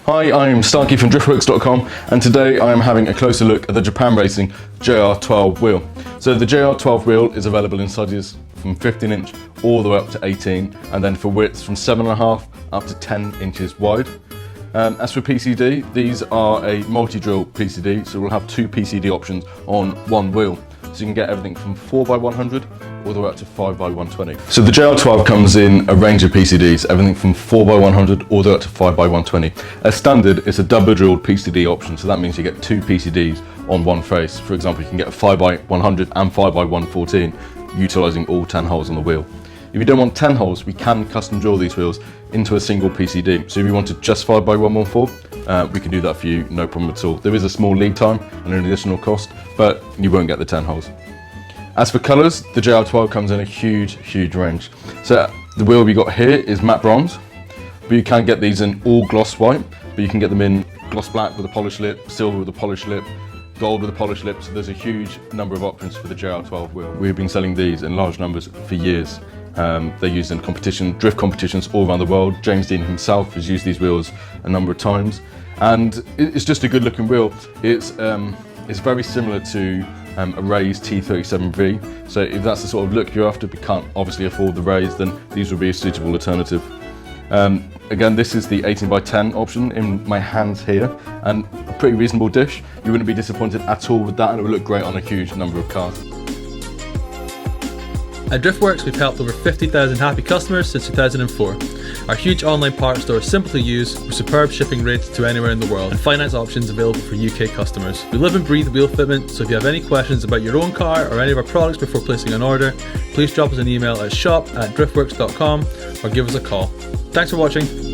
Hi, I'm Starkey from driftworks.com, and today I am having a closer look at the Japan Racing JR12 wheel. So the JR12 wheel is available in sizes from 15-inch all the way up to 18, and then for widths from 7.5 up to 10 inches wide. As for PCD, these are a multi-drill PCD, so we'll have two PCD options on one wheel. So you can get everything from 4x100 all the way up to 5x120. So the JR12 comes in a range of PCDs, everything from 4x100 all the way up to 5x120. As standard, it's a double drilled PCD option, so that means you get two PCDs on one face. For example, you can get a 5x100 and 5x114, utilising all 10 holes on the wheel. If you don't want 10 holes, we can custom drill these wheels into a single PCD. So if you wanted just 5x114, we can do that for you, no problem at all. There is a small lead time and an additional cost, but you won't get the 10 holes. As for colours, the JR12 comes in a huge range. So the wheel we got here is matte bronze, but you can get these in all gloss white, but you can get them in gloss black with a polished lip, silver with a polished lip, gold with a polished lip, so there's a huge number of options for the JR12 wheel. We've been selling these in large numbers for years. They're used in drift competitions all around the world. James Dean himself has used these wheels a number of times, and it's just a good looking wheel. It's very similar to a Ray's T37V, so if that's the sort of look you're after but can't obviously afford the Rays, then these would be a suitable alternative. Again, this is the 18x10 option in my hands here, and a pretty reasonable dish. You wouldn't be disappointed at all with that, and it would look great on a huge number of cars. At Driftworks, we've helped over 50,000 happy customers since 2004. Our huge online parts store is simple to use, with superb shipping rates to anywhere in the world, and finance options available for UK customers. We live and breathe wheel fitment, so if you have any questions about your own car or any of our products before placing an order, please drop us an email at shop@driftworks.com or give us a call. Thanks for watching.